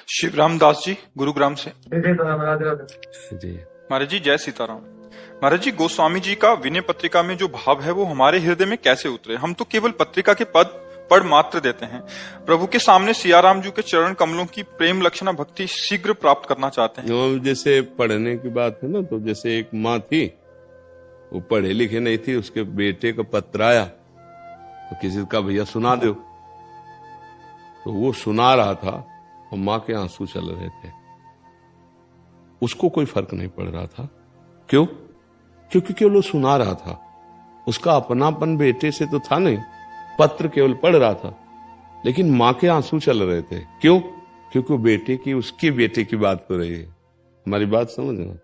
शिवराम दास जी, गुरुग्राम से। जी महाराज जी, जय सीताराम। महाराज जी, गोस्वामी जी का विनय पत्रिका में जो भाव है वो हमारे हृदय में कैसे उतरे? हम तो केवल पत्रिका के पद पढ़ मात्र देते हैं। प्रभु के सामने सियाराम जी के चरण कमलों की प्रेम लक्षणा भक्ति शीघ्र प्राप्त करना चाहते हैं। जैसे पढ़ने की बात है ना, तो जैसे एक माँ थी, वो पढ़े लिखे नहीं थी, उसके बेटे का पत्र आया तो किसी का भैया सुना दो, तो वो सुना रहा था और माँ के आंसू चल रहे थे। उसको कोई फर्क नहीं पड़ रहा था। क्यों? क्योंकि केवल वो सुना रहा था, उसका अपनापन बेटे से तो था नहीं, पत्र केवल पढ़ रहा था। लेकिन माँ के आंसू चल रहे थे। क्यों? क्योंकि वो बेटे की, उसके बेटे की बात हो रही है। हमारी बात समझना,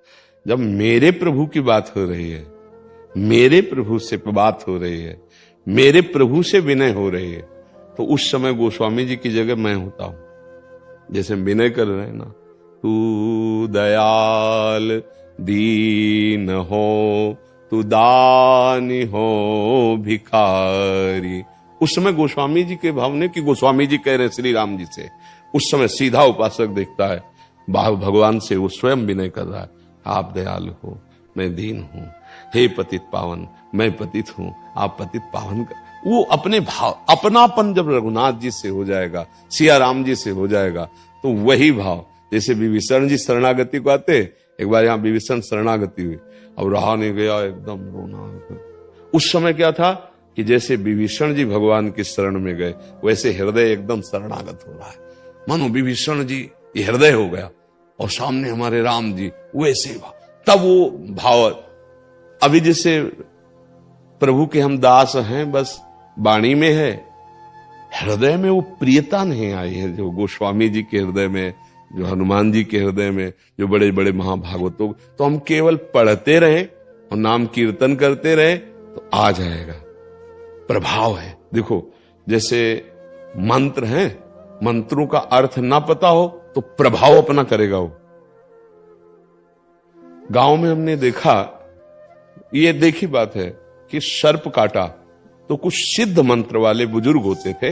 जब मेरे प्रभु की बात हो रही है, मेरे प्रभु से बात हो रही है, मेरे प्रभु से विनय हो रही है, तो उस समय गोस्वामी जी की जगह मैं होता हूं। जैसे विनय कर रहे हैं ना, तू दयाल दीन हो, तू दानी हो भिखारी। उस समय गोस्वामी जी के भाव ने, कि गोस्वामी जी कह रहे श्री राम जी से, उस समय सीधा उपासक देखता है भगवान से, वो स्वयं विनय कर रहा है, आप दयालु हो, मैं दीन हूं, हे पतित पावन, मैं पतित हूं, आप पतित पावन कर। वो अपने भाव, अपनापन जब रघुनाथ जी से हो जाएगा, सिया राम जी से हो जाएगा, तो वही भाव। जैसे विभीषण जी शरणागति को आते, एक बार यहाँ विभीषण शरणागति हुई, अब रहा नहीं गया, एकदम रोना। उस समय क्या था कि जैसे विभीषण जी भगवान की शरण में गए, वैसे हृदय एकदम शरणागत हो रहा है। मानो विभीषण जी ये हृदय हो गया और सामने हमारे राम जी, वैसे तब वो भाव। अभी जैसे प्रभु के हम दास हैं, बस वाणी में है, हृदय में वो प्रियता नहीं आई है, जो गोस्वामी जी के हृदय में, जो हनुमान जी के हृदय में, जो बड़े बड़े महाभागवतों। तो हम केवल पढ़ते रहे और नाम कीर्तन करते रहे तो आ जाएगा। प्रभाव है। देखो, जैसे मंत्र हैं, मंत्रों का अर्थ ना पता हो तो प्रभाव अपना करेगा वो। गांव में हमने देखा, ये देखी बात है कि सर्प काटा तो कुछ सिद्ध मंत्र वाले बुजुर्ग होते थे,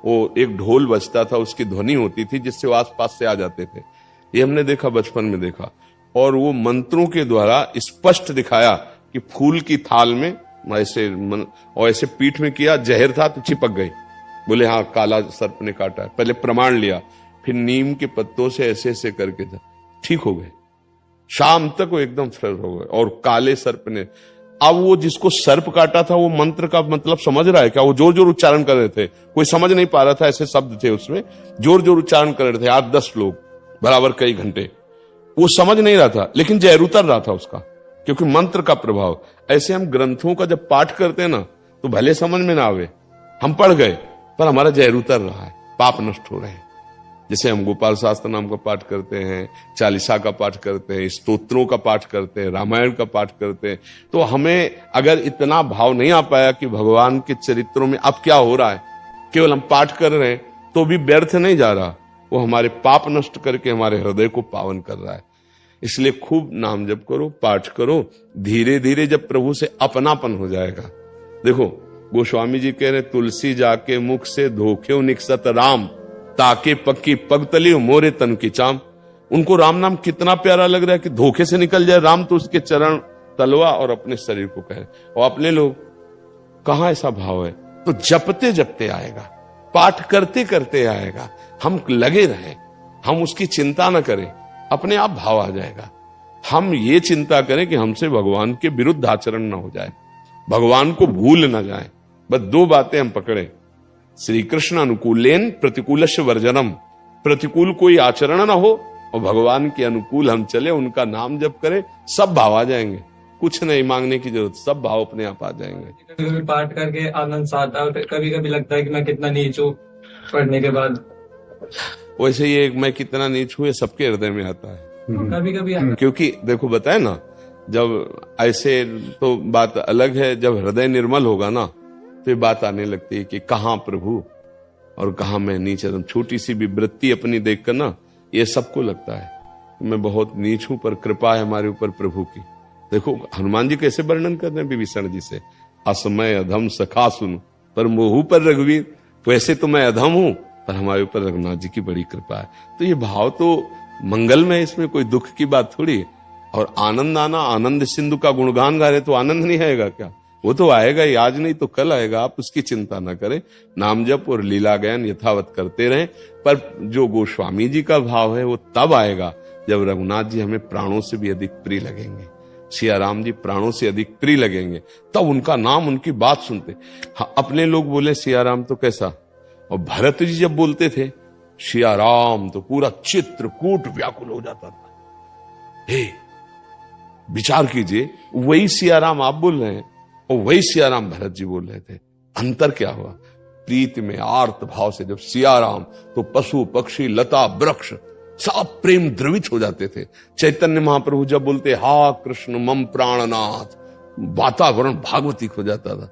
वो एक ढोल बजता था, उसकी ध्वनि होती थी जिससे वो आसपास से आ जाते थे। ये हमने देखा, बचपन में देखा, और वो मंत्रों के द्वारा स्पष्ट दिखाया कि फूल की थाल में ऐसे और ऐसे पीठ में किया, जहर था तो चिपक गई, बोले हाँ काला सर्प ने काटा है। पहले प्रमाण लिया, फिर नीम के पत्तों से ऐसे ऐसे करके था, ठीक हो गए। शाम तक वो एकदम फ्रेश हो गए। और काले सर्प ने, अब वो जिसको सर्प काटा था वो मंत्र का मतलब समझ रहा है क्या? वो जोर जोर उच्चारण कर रहे थे, कोई समझ नहीं पा रहा था, ऐसे शब्द थे उसमें, जोर जोर उच्चारण कर रहे थे, 8-10 लोग बराबर कई घंटे। वो समझ नहीं रहा था, लेकिन जहर उतर रहा था उसका, क्योंकि मंत्र का प्रभाव। ऐसे हम ग्रंथों का जब पाठ करते हैं ना, तो भले समझ में ना आवे, हम पढ़ गए, पर हमारा जहर उतर रहा है, पाप नष्ट हो रहे हैं। जैसे हम गोपाल शास्त्र नाम का पाठ करते हैं, चालीसा का पाठ करते हैं, स्तोत्रों का पाठ करते हैं, रामायण का पाठ करते हैं, तो हमें अगर इतना भाव नहीं आ पाया कि भगवान के चरित्रों में अब क्या हो रहा है, केवल हम पाठ कर रहे हैं, तो भी व्यर्थ नहीं जा रहा, वो हमारे पाप नष्ट करके हमारे हृदय को पावन कर रहा है। इसलिए खूब नाम जप करो, पाठ करो, धीरे धीरे जब प्रभु से अपनापन हो जाएगा। देखो, गोस्वामी जी कह रहे, तुलसी जाके मुख से धोखे निकसत राम, ताके पक्की पगतली मोरे तन की चाम। उनको राम नाम कितना प्यारा लग रहा है कि धोखे से निकल जाए राम, तो उसके चरण तलवा और अपने शरीर को कहे। और अपने लोग कहां ऐसा भाव है? तो जपते जपते आएगा, पाठ करते करते आएगा। हम लगे रहें, हम उसकी चिंता न करें, अपने आप भाव आ जाएगा। हम ये चिंता करें कि हमसे भगवान के विरुद्ध आचरण न हो जाए, भगवान को भूल न जाए। बस 2 बातें हम पकड़े, श्री कृष्ण अनुकूलेन प्रतिकूलस्य वर्जनम, प्रतिकूल कोई आचरण ना हो और भगवान के अनुकूल हम चले, उनका नाम जप करें, सब भाव आ जाएंगे। कुछ नहीं मांगने की जरूरत, सब भाव अपने आप आ जाएंगे। कभी कभी पाठ करके आनंद सा आता है, कभी कभी लगता है कि मैं कितना नीच हूँ पढ़ने के बाद। वैसे ये मैं कितना नीच हूं, ये सबके हृदय में आता है कभी कभी। क्योंकि देखो, बताए ना, जब ऐसे तो बात अलग है, जब हृदय निर्मल होगा ना, तो ये बात आने लगती है कि कहां प्रभु और कहां मैं नीच। एकदम छोटी सी भी वृत्ति अपनी देखकर ना, ये सबको लगता है कि मैं बहुत नीच हूं, पर कृपा है हमारे ऊपर प्रभु की। देखो हनुमान जी कैसे वर्णन कर रहे हैं विभीषण जी से, असमय अधम सखा सुन पर मोहू पर रघुवीर। वैसे तो मैं अधम हूं, पर हमारे ऊपर रघुनाथ जी की बड़ी कृपा है। तो ये भाव तो मंगल में, इसमें कोई दुख की बात थोड़ी है। और आनंद आना, आनंद सिंधु का गुणगान गा रहे तो आनंद नहीं आएगा क्या? वो तो आएगा ही, आज नहीं तो कल आएगा, आप उसकी चिंता ना करें। नाम जप और लीला गायन यथावत करते रहें। पर जो गोस्वामी जी का भाव है वो तब आएगा जब रघुनाथ जी हमें प्राणों से भी अधिक प्रिय लगेंगे, सिया राम जी प्राणों से अधिक प्रिय लगेंगे, तब उनका नाम, उनकी बात सुनते। हाँ, अपने लोग बोले सिया राम तो कैसा, और भरत जी जब बोलते थे सिया राम तो पूरा चित्रकूट व्याकुल हो जाता था। हे, विचार कीजिए, वही सिया राम आप बोल रहे हैं और वही सिया राम भरत जी बोल रहे थे। अंतर क्या हुआ? प्रीति में आर्त भाव से जब सिया राम, तो पशु पक्षी लता वृक्ष सब प्रेम द्रवित हो जाते थे। चैतन्य महाप्रभु जब बोलते हा कृष्ण मम प्राणनाथ, वातावरण भागवतिक हो जाता था।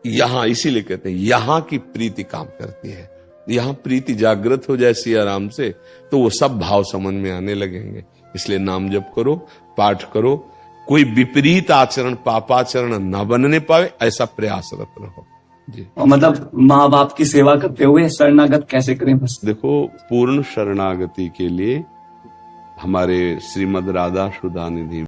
यहां इसीलिए कहते हैं यहां की प्रीति काम करती है। यहां प्रीति जागृत हो जाए सिया राम से तो वो सब भाव समझ में आने लगेंगे। इसलिए नाम जप करो, पाठ करो, कोई विपरीत आचरण, पापाचरण न बनने पावे, ऐसा प्रयासरत रहो जी। मतलब माँ बाप की सेवा करते हुए शरणागत कैसे करें? बस देखो, पूर्ण शरणागति के लिए हमारे श्रीमद राधा सुधा निधि